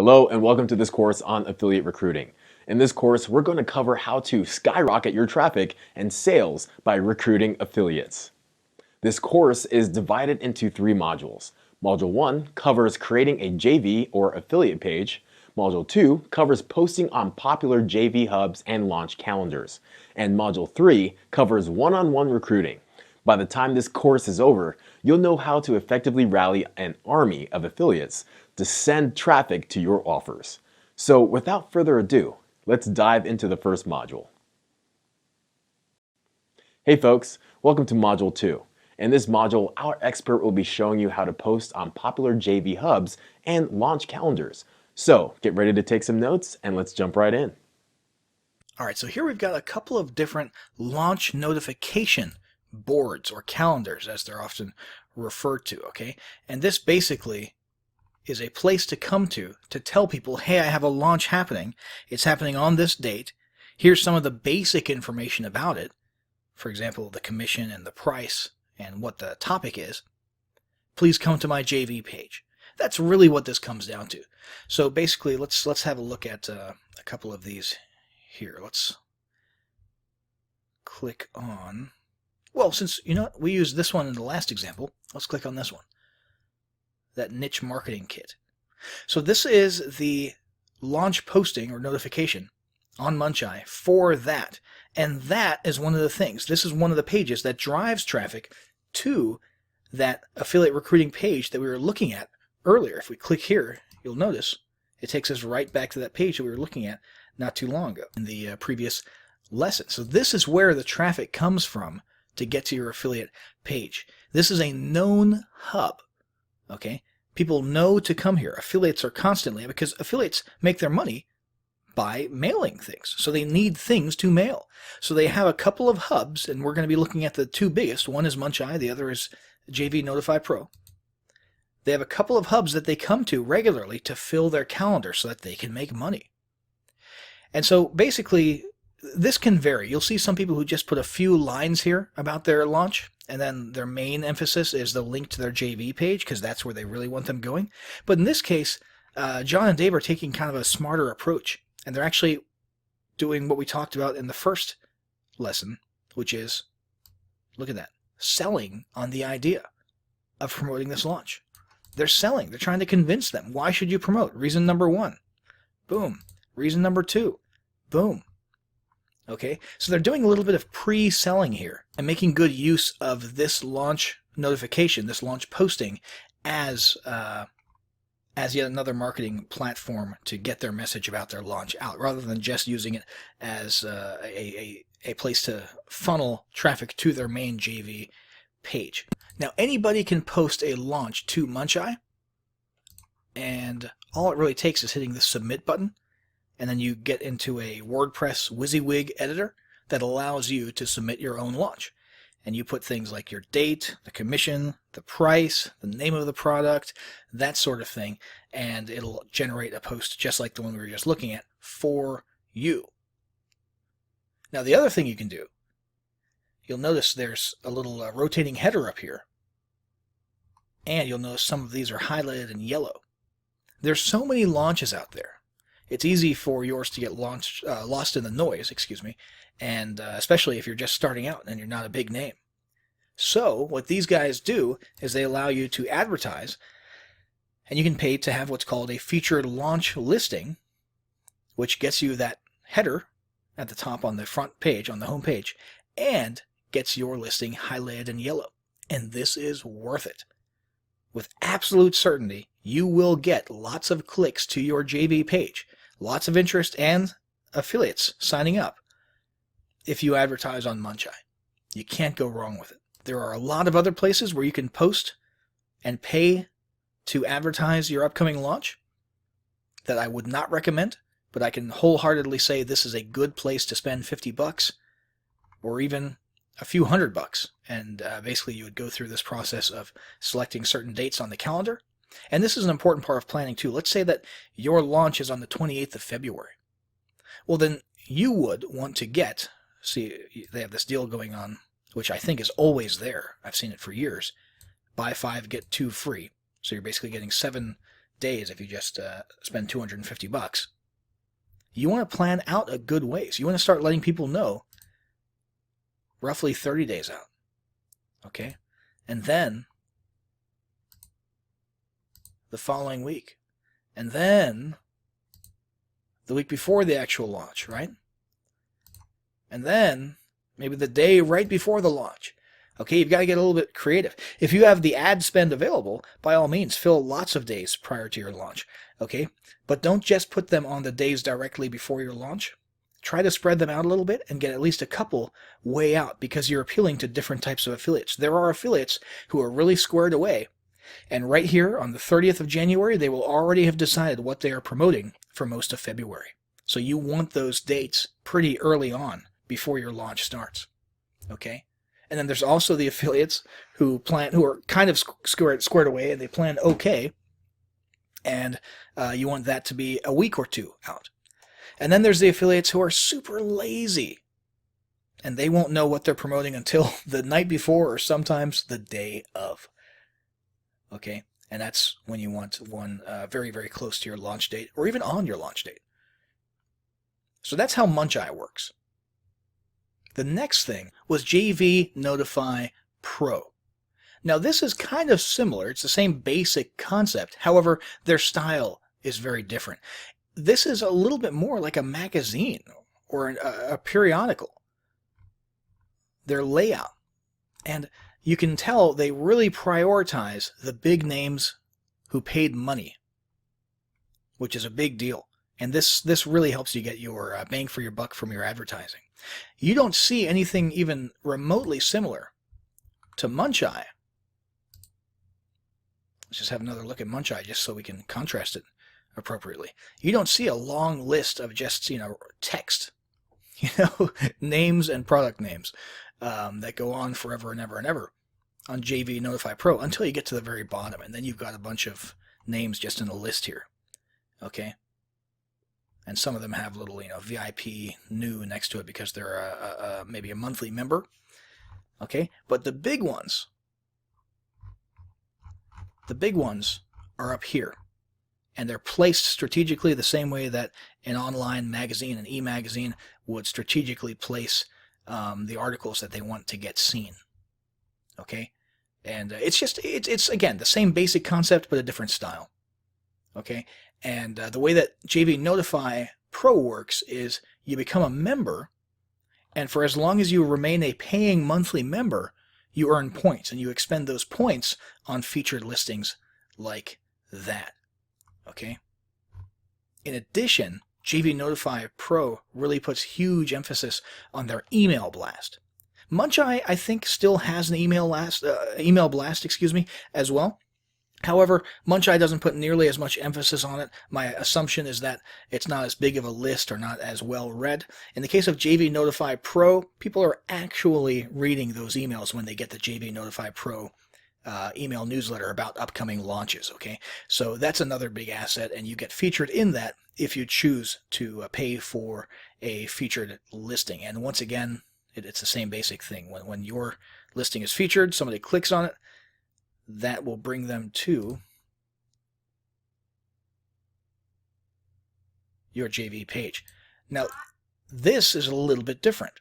Hello and welcome to this course on affiliate recruiting. In this course, we're going to cover how to skyrocket your traffic and sales by recruiting affiliates. This course is divided into 3 modules. Module 1 covers creating a JV or affiliate page. Module 2 covers posting on popular JV hubs and launch calendars. And Module 3 covers one-on-one recruiting. By the time this course is over, you'll know how to effectively rally an army of affiliates to send traffic to your offers. So without further ado, let's dive into the first module. Hey folks, welcome to Module 2. In this module, our expert will be showing you how to post on popular JV hubs and launch calendars. So get ready to take some notes and let's jump right in. All right, so here we've got a couple of different launch notification boards or calendars, as they're often referred to, okay? And this basically is a place to come to tell people, hey, I have a launch happening. It's happening on this date. Here's some of the basic information about it. For example, the commission and the price and what the topic is. Please come to my JV page. That's really what this comes down to. So basically, let's have a look at a couple of these here. Let's click on, well, since, you know what, we used this one in the last example, let's click on this one. That niche marketing kit. So this is the launch posting or notification on Muncheye for that. And that is one of the things. This is one of the pages that drives traffic to that affiliate recruiting page that we were looking at earlier. If we click here, you'll notice it takes us right back to that page that we were looking at not too long ago in the previous lesson. So this is where the traffic comes from to get to your affiliate page. This is a known hub. Okay, people know to come here. Affiliates are constantly, because affiliates make their money by mailing things. So they need things to mail. So they have a couple of hubs, and we're going to be looking at the 2 biggest. One is Muncheye, the other is JV Notify Pro. They have a couple of hubs that they come to regularly to fill their calendar so that they can make money. And so basically, this can vary. You'll see some people who just put a few lines here about their launch, and then their main emphasis is the link to their JV page, because that's where they really want them going. But in this case, John and Dave are taking kind of a smarter approach, and they're actually doing what we talked about in the first lesson, which is, look at that, selling on the idea of promoting this launch. They're selling. They're trying to convince them. Why should you promote? Reason number 1. Boom. Reason number 2. Boom. Okay, so they're doing a little bit of pre-selling here and making good use of this launch notification, this launch posting, as yet another marketing platform to get their message about their launch out, rather than just using it as a place to funnel traffic to their main JV page. Now, anybody can post a launch to Muncheye, and all it really takes is hitting the submit button. And then you get into a WordPress WYSIWYG editor that allows you to submit your own launch. And you put things like your date, the commission, the price, the name of the product, that sort of thing, and it'll generate a post just like the one we were just looking at for you. Now, the other thing you can do, you'll notice there's a little rotating header up here. And you'll notice some of these are highlighted in yellow. There's so many launches out there. It's easy for yours to get lost in the noise, and especially if you're just starting out and you're not a big name. So what these guys do is they allow you to advertise, and you can pay to have what's called a featured launch listing, which gets you that header at the top on the front page, on the home page, and gets your listing highlighted in yellow. And this is worth it. With absolute certainty, you will get lots of clicks to your JV page, lots of interest and affiliates signing up if you advertise on Muncheye. You can't go wrong with it. There are a lot of other places where you can post and pay to advertise your upcoming launch that I would not recommend, but I can wholeheartedly say this is a good place to spend $50 or even a few $100. And basically you would go through this process of selecting certain dates on the calendar. And this is an important part of planning too. Let's say that your launch is on the 28th of February. Well, then you would want to get, see, they have this deal going on, which I think is always there. I've seen it for years. Buy 5, get 2 free. So you're basically getting 7 days if you just spend $250. You want to plan out a good ways. You want to start letting people know roughly 30 days out. Okay? And then the following week. And then the week before the actual launch, right? And then maybe the day right before the launch. Okay, you've got to get a little bit creative. If you have the ad spend available, by all means, fill lots of days prior to your launch. Okay, but don't just put them on the days directly before your launch. Try to spread them out a little bit and get at least a couple way out, because you're appealing to different types of affiliates. There are affiliates who are really squared away, and right here on the 30th of January, they will already have decided what they are promoting for most of February. So you want those dates pretty early on before your launch starts. Okay? And then there's also the affiliates who are kind of squared away, and they plan okay, and you want that to be a week or two out. And then there's the affiliates who are super lazy, and they won't know what they're promoting until the night before or sometimes the day of. Okay? And that's when you want one very, very close to your launch date, or even on your launch date. So that's how Muncheye works. The next thing was JV Notify Pro. Now this is kind of similar. It's the same basic concept. However, their style is very different. This is a little bit more like a magazine or a periodical. Their layout. And you can tell they really prioritize the big names who paid money, which is a big deal. And this really helps you get your bang for your buck from your advertising. You don't see anything even remotely similar to Muncheye. Let's just have another look at Muncheye just so we can contrast it appropriately. You don't see a long list of just, text, names and product names that go on forever and ever and ever on JV Notify Pro until you get to the very bottom. And then you've got a bunch of names just in a list here. Okay? And some of them have little, VIP new next to it because they're maybe a monthly member. Okay? But the big ones are up here. And they're placed strategically the same way that an online magazine, an e-magazine, would strategically place the articles that they want to get seen. Okay? And it's again, the same basic concept, but a different style. Okay? And the way that JV Notify Pro works is you become a member, and for as long as you remain a paying monthly member, you earn points, and you expend those points on featured listings like that. Okay? In addition, JV Notify Pro really puts huge emphasis on their email blast. Muncheye, I think, still has an email blast, as well. However, Muncheye doesn't put nearly as much emphasis on it. My assumption is that it's not as big of a list or not as well read. In the case of JV Notify Pro, people are actually reading those emails when they get the JV Notify Pro email newsletter about upcoming launches. Okay, so that's another big asset, and you get featured in that if you choose to pay for a featured listing. And once again, it's the same basic thing. When your listing is featured, somebody clicks on it, that will bring them to your JV page. Now, this is a little bit different.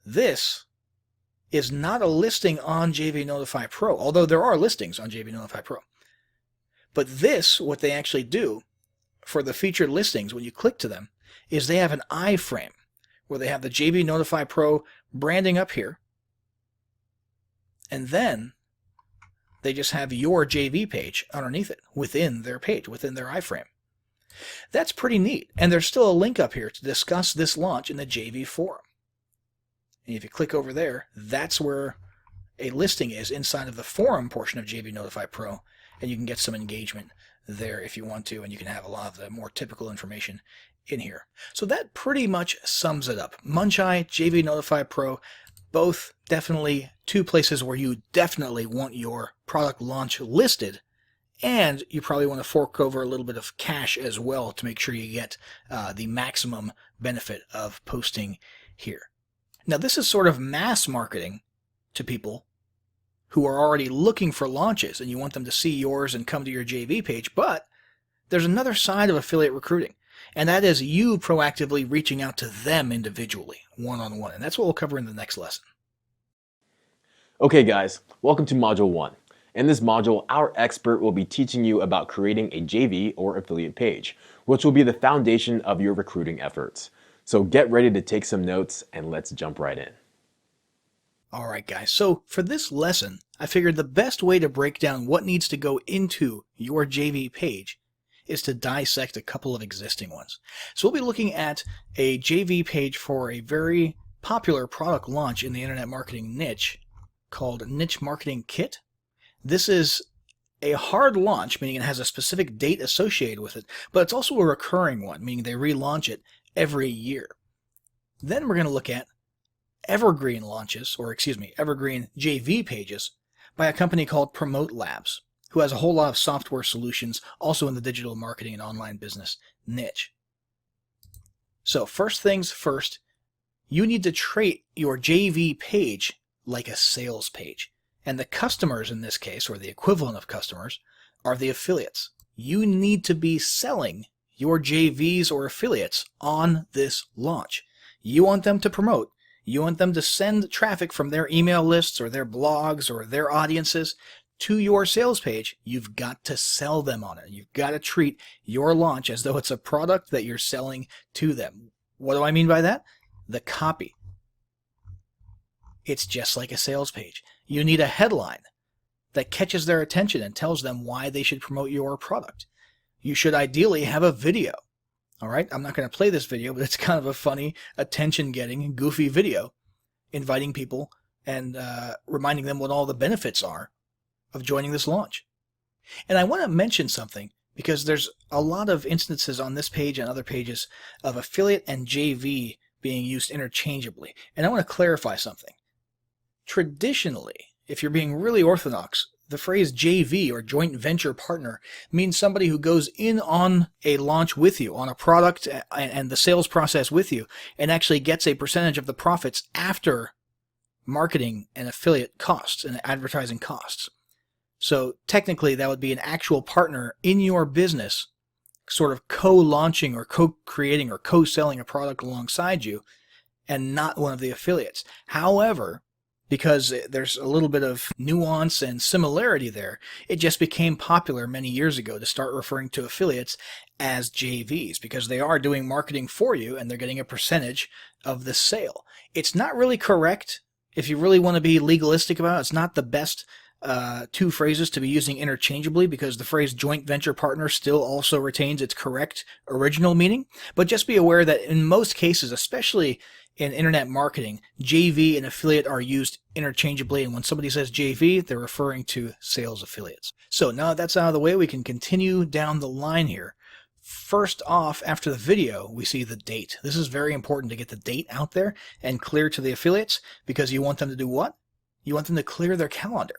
This is not a listing on JV Notify Pro, although there are listings on JV Notify Pro. But this, what they actually do for the featured listings, when you click to them, is they have an iframe where they have the JV Notify Pro branding up here, and then they just have your JV page underneath it, within their page, within their iframe. That's pretty neat. And there's still a link up here to discuss this launch in the JV forum. And if you click over there, that's where a listing is inside of the forum portion of JV Notify Pro. And you can get some engagement there if you want to, and you can have a lot of the more typical information in here. So that pretty much sums it up. Muncheye, JV Notify Pro, both definitely two places where you definitely want your product launch listed, and you probably want to fork over a little bit of cash as well to make sure you get the maximum benefit of posting here. Now this is sort of mass marketing to people who are already looking for launches and you want them to see yours and come to your JV page. But there's another side of affiliate recruiting, and that is you proactively reaching out to them individually, one-on-one. And that's what we'll cover in the next lesson. Okay guys, welcome to Module 1. In this module, our expert will be teaching you about creating a JV or affiliate page, which will be the foundation of your recruiting efforts. So get ready to take some notes and let's jump right in. All right, guys. So for this lesson, I figured the best way to break down what needs to go into your JV page is to dissect a couple of existing ones. So we'll be looking at a JV page for a very popular product launch in the internet marketing niche called Niche Marketing Kit. This is a hard launch, meaning it has a specific date associated with it, but it's also a recurring one, meaning they relaunch it every year. Then we're going to look at evergreen launches, evergreen JV pages by a company called Promote Labs, who has a whole lot of software solutions also in the digital marketing and online business niche. So first things first, you need to treat your JV page like a sales page. And the customers in this case, or the equivalent of customers, are the affiliates. You need to be selling your JVs or affiliates on this launch. You want them to promote. You want them to send traffic from their email lists or their blogs or their audiences to your sales page. You've got to sell them on it. You've got to treat your launch as though it's a product that you're selling to them. What do I mean by that? The copy. It's just like a sales page. You need a headline that catches their attention and tells them why they should promote your product. You should ideally have a video. All right, I'm not going to play this video, but it's kind of a funny, attention-getting, goofy video inviting people and reminding them what all the benefits are of joining this launch. And I want to mention something because there's a lot of instances on this page and other pages of affiliate and JV being used interchangeably. And I want to clarify something. Traditionally, if you're being really orthodox, the phrase JV or joint venture partner means somebody who goes in on a launch with you, on a product and the sales process with you, and actually gets a percentage of the profits after marketing and affiliate costs and advertising costs. So technically that would be an actual partner in your business, sort of co-launching or co-creating or co-selling a product alongside you, and not one of the affiliates. However, because there's a little bit of nuance and similarity there, it just became popular many years ago to start referring to affiliates as JVs because they are doing marketing for you and they're getting a percentage of the sale. It's not really correct. If you really want to be legalistic about it, it's not the best two phrases to be using interchangeably because the phrase joint venture partner still also retains its correct original meaning. But just be aware that in most cases, especially in internet marketing, JV and affiliate are used interchangeably, and when somebody says JV, they're referring to sales affiliates. So now that's out of the way, we can continue down the line here. First off, after the video, we see the date. This is very important to get the date out there and clear to the affiliates because you want them to do what? You want them to clear their calendar.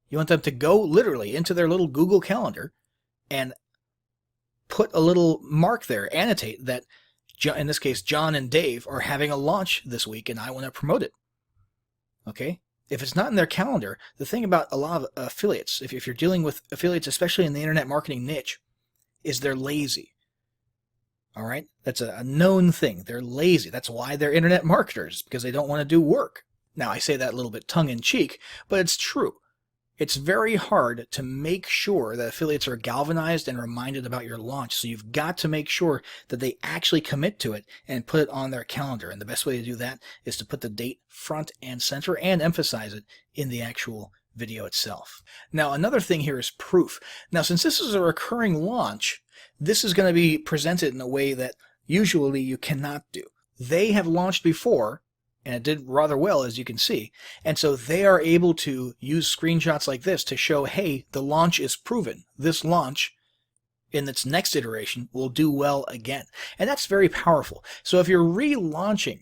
You want them to go literally into their little Google Calendar and put a little mark there, annotate that in this case, John and Dave are having a launch this week and I want to promote it. Okay? If it's not in their calendar, the thing about a lot of affiliates, if you're dealing with affiliates, especially in the internet marketing niche, is they're lazy. All right? That's a known thing. They're lazy. That's why they're internet marketers, because they don't want to do work. Now, I say that a little bit tongue-in-cheek, but it's true. It's very hard to make sure that affiliates are galvanized and reminded about your launch. So you've got to make sure that they actually commit to it and put it on their calendar. And the best way to do that is to put the date front and center and emphasize it in the actual video itself. Now, another thing here is proof. Now, since this is a recurring launch, this is going to be presented in a way that usually you cannot do. They have launched before, and it did rather well, as you can see. And so they are able to use screenshots like this to show, hey, the launch is proven. This launch in its next iteration will do well again. And that's very powerful. So if you're relaunching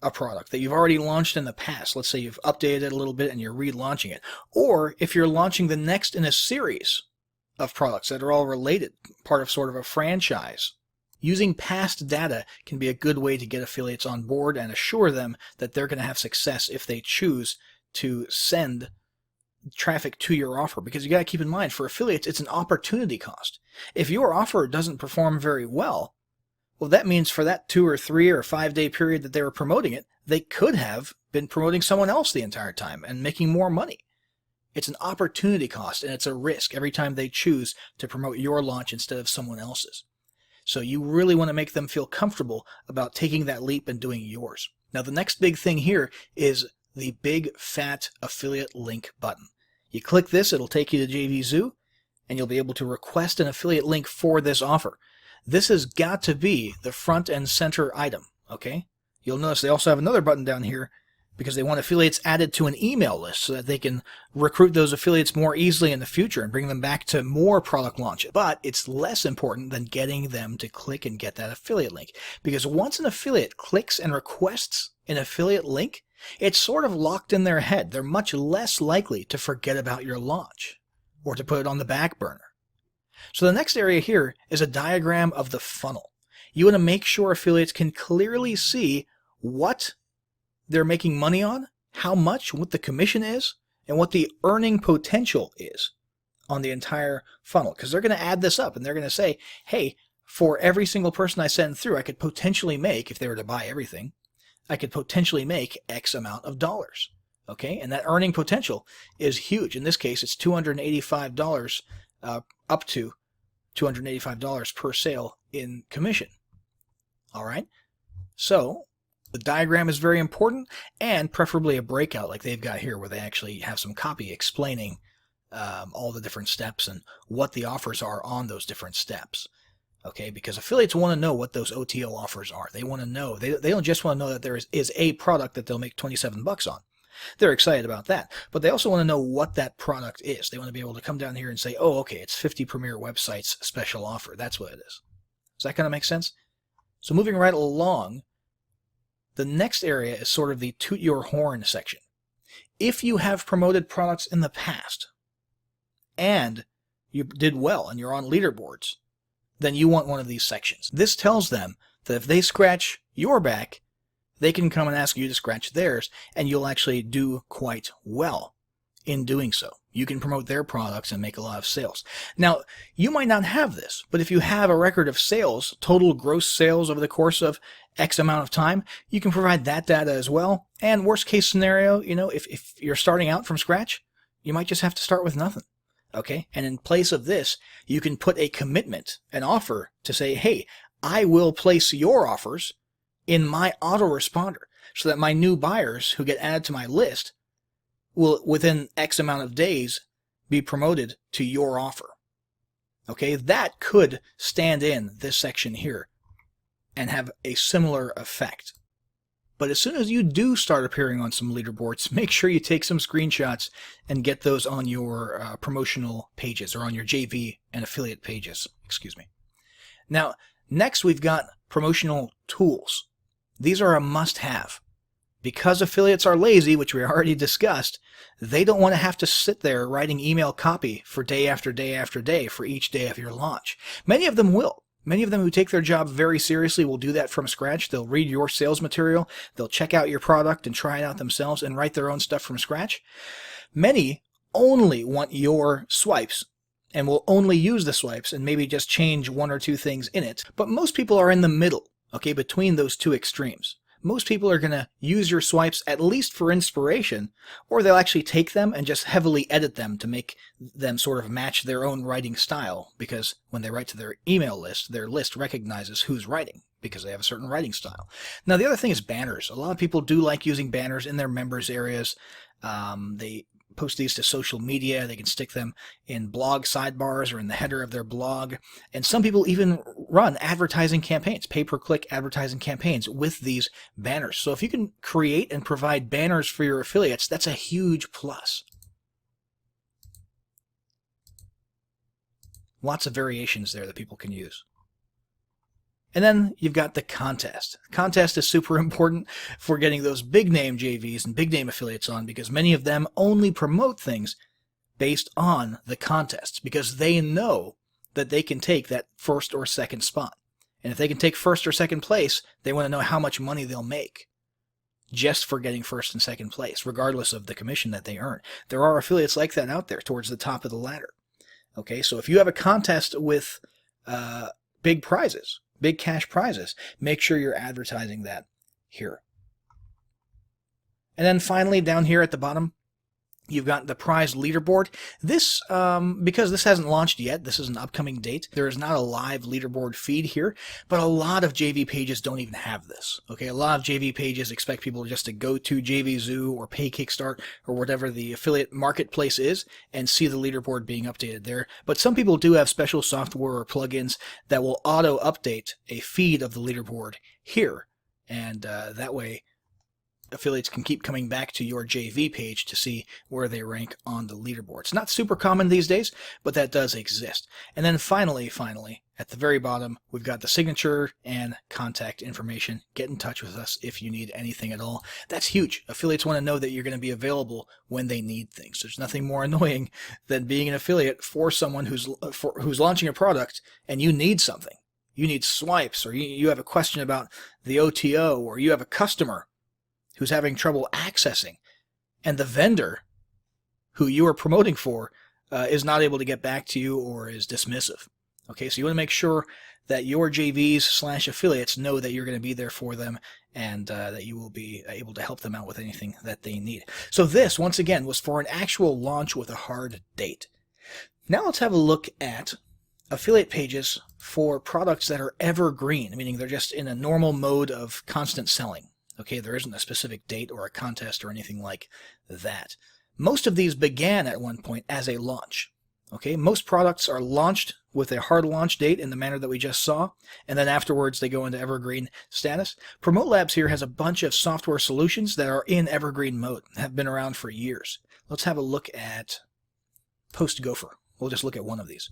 a product that you've already launched in the past, let's say you've updated it a little bit and you're relaunching it, or if you're launching the next in a series of products that are all related, part of sort of a franchise, using past data can be a good way to get affiliates on board and assure them that they're going to have success if they choose to send traffic to your offer, because you got to keep in mind, for affiliates, it's an opportunity cost. If your offer doesn't perform very well, that means for that 2 or 3 or 5 day period that they were promoting it, they could have been promoting someone else the entire time and making more money. It's an opportunity cost, and it's a risk every time they choose to promote your launch instead of someone else's. So you really want to make them feel comfortable about taking that leap and doing yours. Now, the next big thing here is the big fat affiliate link button. You click this, it'll take you to JVZoo, and you'll be able to request an affiliate link for this offer. This has got to be the front and center item, okay? You'll notice they also have another button down here because they want affiliates added to an email list so that they can recruit those affiliates more easily in the future and bring them back to more product launches. But it's less important than getting them to click and get that affiliate link, because once an affiliate clicks and requests an affiliate link, it's sort of locked in their head. They're much less likely to forget about your launch or to put it on the back burner. So the next area here is a diagram of the funnel. You want to make sure affiliates can clearly see what they're making money on, how much, what the commission is, and what the earning potential is on the entire funnel. Because they're going to add this up and they're going to say, hey, for every single person I send through, I could potentially make, if they were to buy everything, I could potentially make X amount of dollars. Okay, and that earning potential is huge. In this case, it's $285 up to $285 per sale in commission. All right, so the diagram is very important, and preferably a breakout like they've got here where they actually have some copy explaining all the different steps and what the offers are on those different steps. Okay, because affiliates want to know what those OTO offers are. They want to know. They don't just want to know that there is a product that they'll make $27 on. They're excited about that, but they also want to know what that product is. They want to be able to come down here and say, oh, okay, it's 50 Premier Websites special offer. That's what it is. Does that kind of make sense? So moving right along, the next area is sort of the toot your horn section. If you have promoted products in the past and you did well and you're on leaderboards, then you want one of these sections. This tells them that if they scratch your back, they can come and ask you to scratch theirs, and you'll actually do quite well in doing so. You can promote their products and make a lot of sales. Now, you might not have this, but if you have a record of sales, total gross sales over the course of X amount of time, you can provide that data as well. And worst case scenario, if you're starting out from scratch, you might just have to start with nothing. Okay? And in place of this, you can put a commitment, an offer to say, hey, I will place your offers in my autoresponder so that my new buyers who get added to my list will, within X amount of days, be promoted to your offer. Okay, that could stand in this section here and have a similar effect. But as soon as you do start appearing on some leaderboards, make sure you take some screenshots and get those on your promotional pages, or on your JV and affiliate pages, excuse me. Now, next we've got promotional tools. These are a must-have. Because affiliates are lazy, which we already discussed, they don't want to have to sit there writing email copy for day after day after day for each day of your launch. Many of them will. Many of them who take their job very seriously will do that from scratch. They'll read your sales material, they'll check out your product and try it out themselves and write their own stuff from scratch. Many only want your swipes and will only use the swipes and maybe just change 1 or 2 things in it. But most people are in the middle. Okay, between those two extremes. Most people are going to use your swipes at least for inspiration, or they'll actually take them and just heavily edit them to make them sort of match their own writing style, because when they write to their email list, their list recognizes who's writing because they have a certain writing style. Now, the other thing is banners. A lot of people do like using banners in their members areas. They post these to social media. They can stick them in blog sidebars or in the header of their blog. And some people even run advertising campaigns, pay-per-click advertising campaigns with these banners. So if you can create and provide banners for your affiliates, that's a huge plus. Lots of variations there that people can use. And then you've got the contest. Contest is super important for getting those big name JVs and big name affiliates on, because many of them only promote things based on the contests, because they know that they can take that first or second spot. And if they can take first or second place, they want to know how much money they'll make. just for getting first and second place, regardless of the commission that they earn. There are affiliates like that out there towards the top of the ladder. Okay, so if you have a contest with big prizes, big cash prizes, make sure you're advertising that here. And then finally, down here at the bottom, you've got the prize leaderboard. This, because this hasn't launched yet, this is an upcoming date, there is not a live leaderboard feed here, but a lot of JV pages don't even have this. Okay, a lot of JV pages expect people just to go to JVZoo or Pay Kickstart or whatever the affiliate marketplace is and see the leaderboard being updated there. But some people do have special software or plugins that will auto-update a feed of the leaderboard here, and that way affiliates can keep coming back to your JV page to see where they rank on the leaderboard. It's not super common these days, but that does exist. And then finally, at the very bottom, we've got the signature and contact information. Get in touch with us if you need anything at all. That's huge. Affiliates want to know that you're going to be available when they need things. There's nothing more annoying than being an affiliate for someone who's launching a product and you need something. You need swipes, or you have a question about the OTO, or you have a customer who's having trouble accessing, and the vendor who you are promoting for is not able to get back to you or is dismissive. Okay, so you want to make sure that your JVs/affiliates know that you're going to be there for them, and that you will be able to help them out with anything that they need. So this, once again, was for an actual launch with a hard date. Now let's have a look at affiliate pages for products that are evergreen, meaning they're just in a normal mode of constant selling. Okay, there isn't a specific date or a contest or anything like that. Most of these began at one point as a launch. Okay, most products are launched with a hard launch date in the manner that we just saw, and then afterwards they go into evergreen status. Promote Labs here has a bunch of software solutions that are in evergreen mode, have been around for years. Let's have a look at PostGopher. We'll just look at one of these.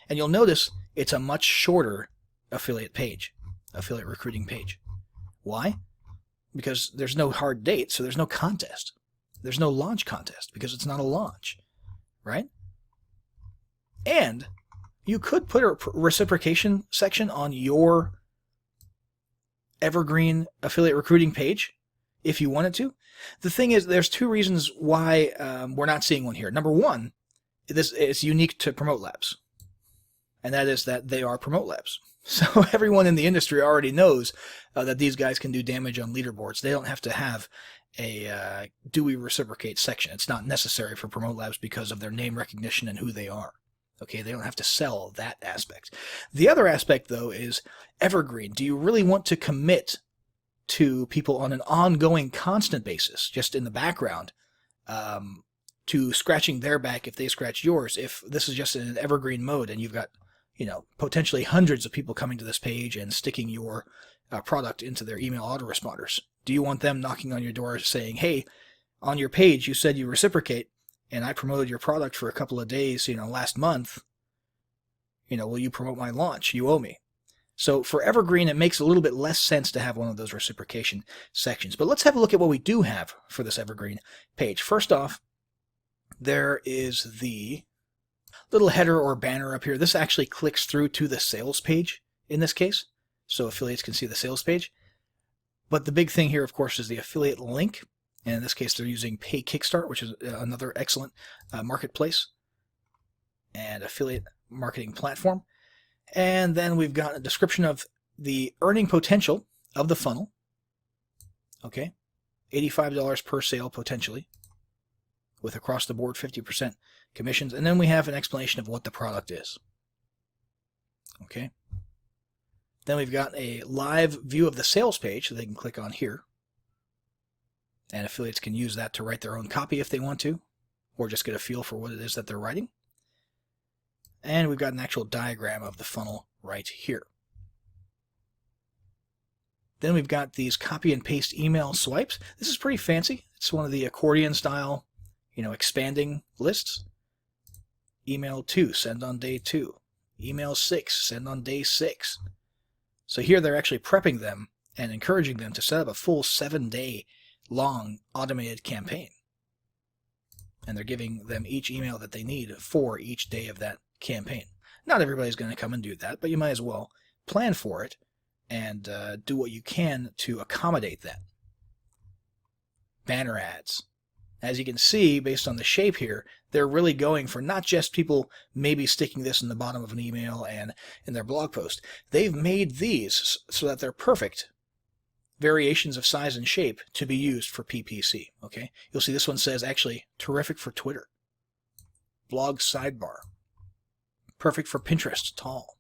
And you'll notice it's a much shorter affiliate page, affiliate recruiting page. Why? Because there's no hard date, so there's no contest. There's no launch contest because it's not a launch, right? And you could put a reciprocation section on your evergreen affiliate recruiting page if you wanted to. The thing is, there's two reasons why we're not seeing one here. Number one, this is unique to Promote Labs, and that is that they are Promote Labs. So everyone in the industry already knows that these guys can do damage on leaderboards. They don't have to have a do we reciprocate section. It's not necessary for Promote Labs because of their name recognition and who they are. Okay, they don't have to sell that aspect. The other aspect, though, is evergreen. Do you really want to commit to people on an ongoing, constant basis, just in the background, to scratching their back if they scratch yours, if this is just in an evergreen mode and you've got, potentially hundreds of people coming to this page and sticking your product into their email autoresponders? Do you want them knocking on your door saying, hey, on your page you said you reciprocate, and I promoted your product for a couple of days, last month, will you promote my launch? You owe me. So for evergreen, it makes a little bit less sense to have one of those reciprocation sections. But let's have a look at what we do have for this evergreen page. First off, there is the little header or banner up here. This actually clicks through to the sales page in this case, so affiliates can see the sales page. But the big thing here, of course, is the affiliate link. And in this case, they're using Pay Kickstart, which is another excellent marketplace and affiliate marketing platform. And then we've got a description of the earning potential of the funnel. Okay, $85 per sale potentially, with across the board 50% commissions. And then we have an explanation of what the product is. Okay. Then we've got a live view of the sales page that they can click on here. And affiliates can use that to write their own copy if they want to, or just get a feel for what it is that they're writing. And we've got an actual diagram of the funnel right here. Then we've got these copy and paste email swipes. This is pretty fancy. It's one of the accordion style, expanding lists. Email 2, send on day 2. Email 6, send on day 6. So here they're actually prepping them and encouraging them to set up a full 7-day long automated campaign. And they're giving them each email that they need for each day of that campaign. Not everybody's going to come and do that, but you might as well plan for it and do what you can to accommodate that. banner ads. As you can see, based on the shape here, they're really going for not just people maybe sticking this in the bottom of an email and in their blog post. They've made these so that they're perfect variations of size and shape to be used for PPC. Okay, you'll see this one says actually terrific for Twitter. Blog sidebar. Perfect for Pinterest, tall.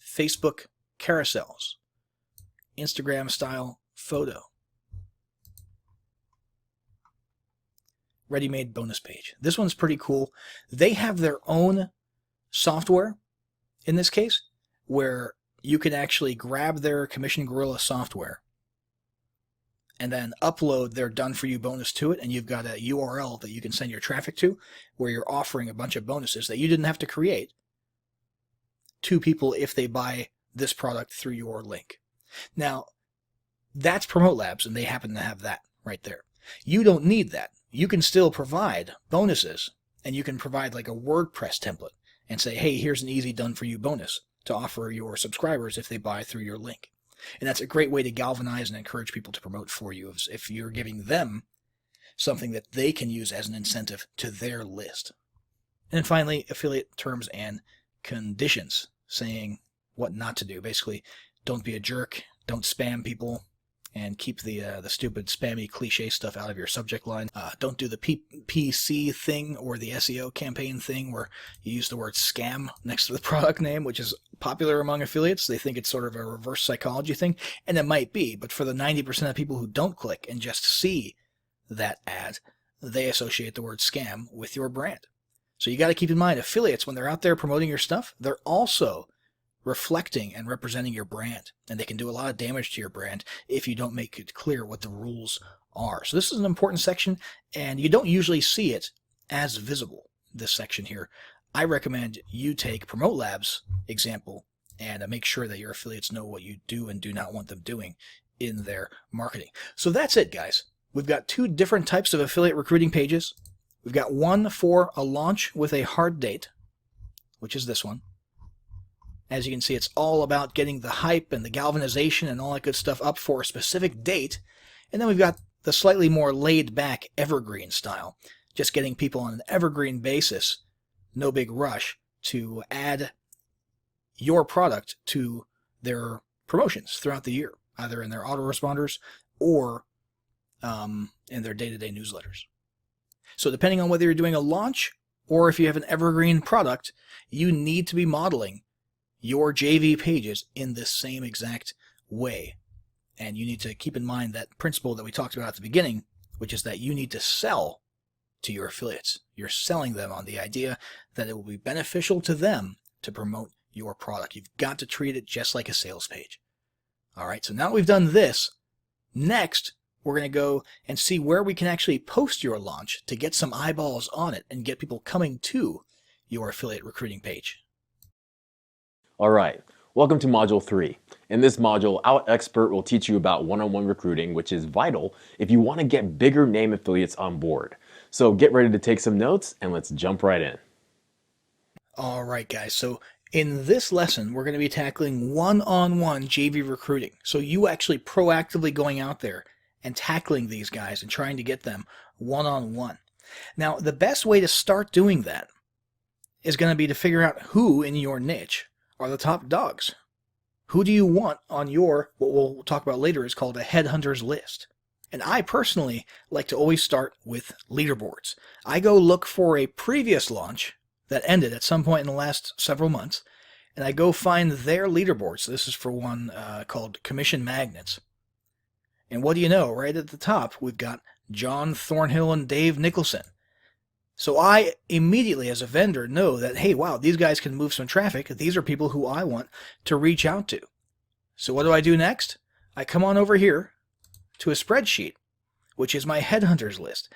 Facebook carousels. Instagram style photo. Ready-made bonus page. This one's pretty cool. They have their own software in this case where you can actually grab their Commission Gorilla software and then upload their done-for-you bonus to it, and you've got a URL that you can send your traffic to where you're offering a bunch of bonuses that you didn't have to create to people if they buy this product through your link. Now, that's Promote Labs, and they happen to have that right there. You don't need that. You can still provide bonuses, and you can provide like a WordPress template and say, hey, here's an easy done-for-you bonus to offer your subscribers if they buy through your link. And that's a great way to galvanize and encourage people to promote for you if you're giving them something that they can use as an incentive to their list. And then finally, affiliate terms and conditions, saying what not to do. Basically, don't be a jerk, don't spam people, and keep the stupid spammy cliche stuff out of your subject line. Don't do the PPC thing or the SEO campaign thing where you use the word scam next to the product name, which is popular among affiliates. They think it's sort of a reverse psychology thing, and it might be, but for the 90% of people who don't click and just see that ad, they associate the word scam with your brand. So you got to keep in mind, affiliates, when they're out there promoting your stuff, they're also reflecting and representing your brand, and they can do a lot of damage to your brand if you don't make it clear what the rules are. So this is an important section, and you don't usually see it as visible, this section here. I recommend you take Promote Labs example and make sure that your affiliates know what you do and do not want them doing in their marketing. So that's it, guys. We've got two different types of affiliate recruiting pages. We've got one for a launch with a hard date, which is this one. As you can see, it's all about getting the hype and the galvanization and all that good stuff up for a specific date. And then we've got the slightly more laid-back evergreen style, just getting people on an evergreen basis, no big rush, to add your product to their promotions throughout the year, either in their autoresponders or in their day-to-day newsletters. So depending on whether you're doing a launch or if you have an evergreen product, you need to be modeling your JV pages in this same exact way. And you need to keep in mind that principle that we talked about at the beginning, which is that you need to sell to your affiliates. You're selling them on the idea that it will be beneficial to them to promote your product. You've got to treat it just like a sales page. All right, so now that we've done this, next we're going to go and see where we can actually post your launch to get some eyeballs on it and get people coming to your affiliate recruiting page. All right, welcome to Module 3. In this module, our expert will teach you about one-on-one recruiting, which is vital if you want to get bigger name affiliates on board. So get ready to take some notes and let's jump right in. All right, guys, so in this lesson, we're going to be tackling one-on-one JV recruiting. So you actually proactively going out there and tackling these guys and trying to get them one-on-one. Now, the best way to start doing that is going to be to figure out who in your niche are the top dogs. Who do you want on your, what we'll talk about later, is called a headhunters list. And I personally like to always start with leaderboards. I go look for a previous launch that ended at some point in the last several months, and I go find their leaderboards. This is for one called Commission Magnets. And what do you know? Right at the top, we've got John Thornhill and Dave Nicholson. So I immediately, as a vendor, know that, hey, wow, these guys can move some traffic. These are people who I want to reach out to. So what do I do next? I come on over here to a spreadsheet, which is my headhunters list.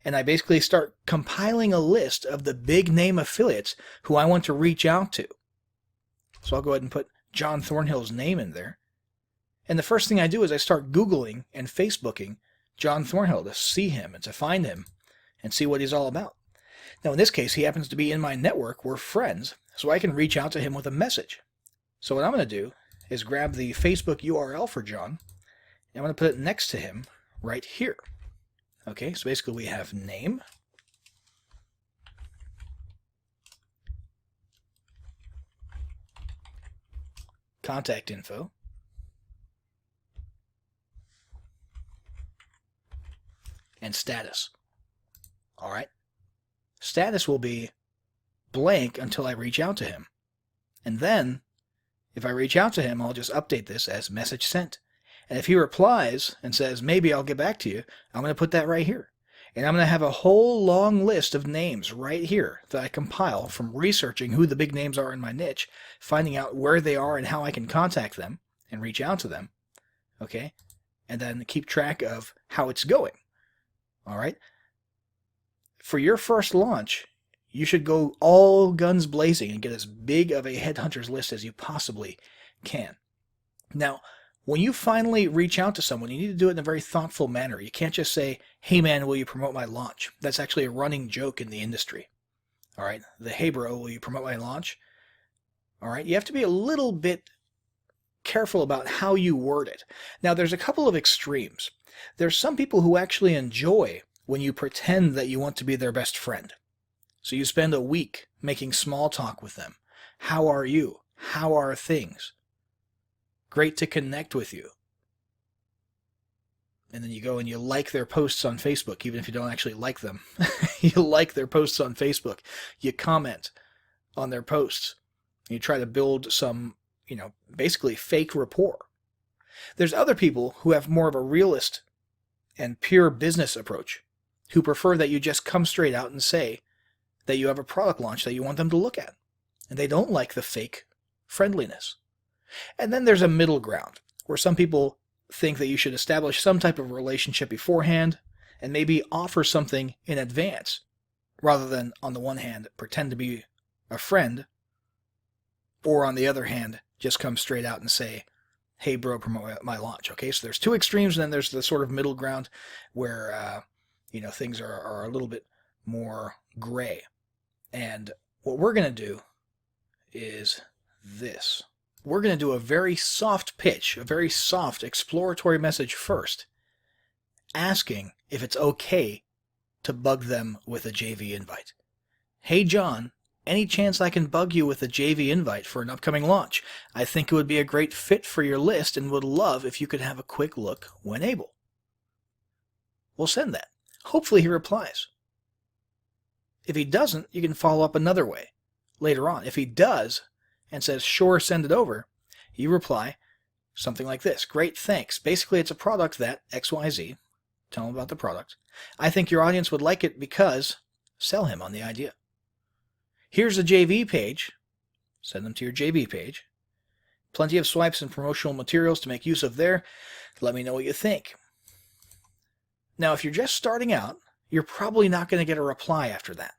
And I basically start compiling a list of the big name affiliates who I want to reach out to. So I'll go ahead and put John Thornhill's name in there. And the first thing I do is I start Googling and Facebooking John Thornhill to see him and to find him and see what he's all about. Now, in this case, he happens to be in my network. We're friends, so I can reach out to him with a message. So what I'm going to do is grab the Facebook URL for John, and I'm going to put it next to him right here. Okay, so basically we have name, contact info, and status. All right. Status will be blank until I reach out to him. And then, if I reach out to him, I'll just update this as message sent. And if he replies and says, maybe I'll get back to you, I'm going to put that right here. And I'm going to have a whole long list of names right here that I compile from researching who the big names are in my niche, finding out where they are and how I can contact them and reach out to them. Okay? And then keep track of how it's going. All right? For your first launch, you should go all guns blazing and get as big of a headhunters list as you possibly can. Now, when you finally reach out to someone, you need to do it in a very thoughtful manner. You can't just say, hey man, will you promote my launch? That's actually a running joke in the industry. All right? The hey bro, will you promote my launch? All right? You have to be a little bit careful about how you word it. Now, there's a couple of extremes. There's some people who actually enjoy when you pretend that you want to be their best friend. So you spend a week making small talk with them. How are you? How are things? Great to connect with you. And then you go and you like their posts on Facebook, even if you don't actually like them. You like their posts on Facebook. You comment on their posts. You try to build some, basically fake rapport. There's other people who have more of a realist and pure business approach, who prefer that you just come straight out and say that you have a product launch that you want them to look at. And they don't like the fake friendliness. And then there's a middle ground, where some people think that you should establish some type of relationship beforehand and maybe offer something in advance, rather than, on the one hand, pretend to be a friend, or on the other hand, just come straight out and say, hey bro, promote my launch. Okay, so there's two extremes, and then there's the sort of middle ground where things are a little bit more gray. And what we're going to do is this. We're going to do a very soft pitch, a very soft exploratory message first, asking if it's okay to bug them with a JV invite. Hey John, any chance I can bug you with a JV invite for an upcoming launch? I think it would be a great fit for your list and would love if you could have a quick look when able. We'll send that. Hopefully he replies. If he doesn't, you can follow up another way later on. If he does and says, sure, send it over, you reply something like this. Great, thanks. Basically, it's a product that XYZ. Tell him about the product. I think your audience would like it because, sell him on the idea. Here's the JV page. Send them to your JV page. Plenty of swipes and promotional materials to make use of there. Let me know what you think. Now, if you're just starting out, you're probably not going to get a reply after that.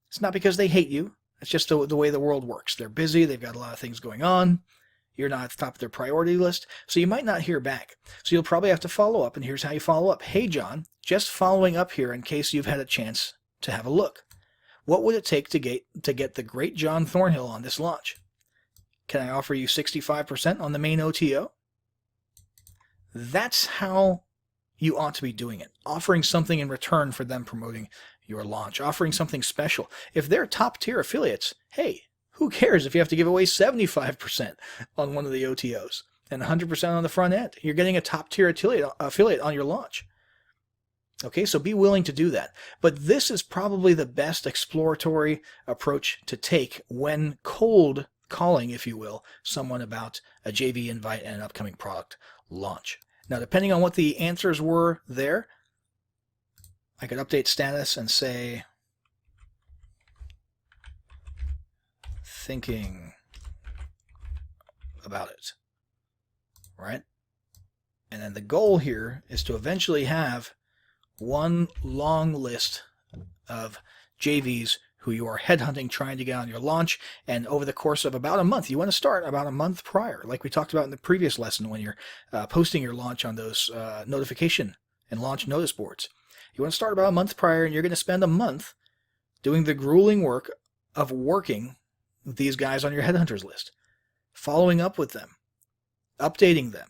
It's not because they hate you. It's just the way the world works. They're busy. They've got a lot of things going on. You're not at the top of their priority list, so you might not hear back. So you'll probably have to follow up, and here's how you follow up. Hey, John, just following up here in case you've had a chance to have a look. What would it take to get the great John Thornhill on this launch? Can I offer you 65% on the main OTO? That's how you ought to be doing it. Offering something in return for them promoting your launch. Offering something special. If they're top-tier affiliates, hey, who cares if you have to give away 75% on one of the OTOs and 100% on the front end? You're getting a top-tier affiliate on your launch. Okay, so be willing to do that. But this is probably the best exploratory approach to take when cold calling, if you will, someone about a JV invite and an upcoming product launch. Now, depending on what the answers were there, I could update status and say, thinking about it, right? And then the goal here is to eventually have one long list of JVs who you are headhunting, trying to get on your launch, and over the course of about a month, you want to start about a month prior, like we talked about in the previous lesson when you're posting your launch on those notification and launch notice boards. You want to start about a month prior, and you're going to spend a month doing the grueling work of working with these guys on your headhunters list, following up with them, updating them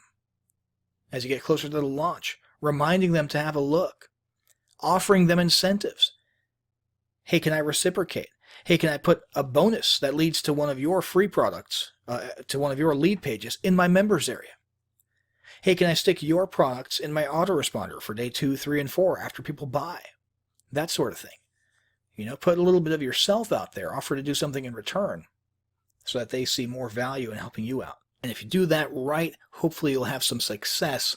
as you get closer to the launch, reminding them to have a look, offering them incentives. Hey, can I reciprocate? Hey, can I put a bonus that leads to one of your free products, to one of your lead pages in my members area? Hey, can I stick your products in my autoresponder for day 2, 3, and 4 after people buy? That sort of thing. Put a little bit of yourself out there, offer to do something in return so that they see more value in helping you out. And if you do that right, hopefully you'll have some success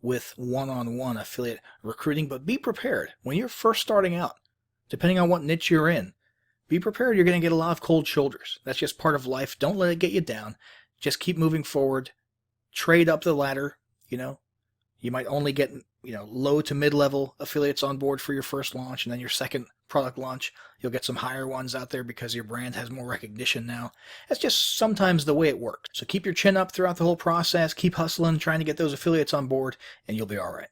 with one-on-one affiliate recruiting. But be prepared. When you're first starting out, depending on what niche you're in, be prepared. You're going to get a lot of cold shoulders. That's just part of life. Don't let it get you down. Just keep moving forward. Trade up the ladder. You might only get low to mid-level affiliates on board for your first launch, and then your second product launch, you'll get some higher ones out there because your brand has more recognition now. That's just sometimes the way it works. So keep your chin up throughout the whole process. Keep hustling, trying to get those affiliates on board, and you'll be all right.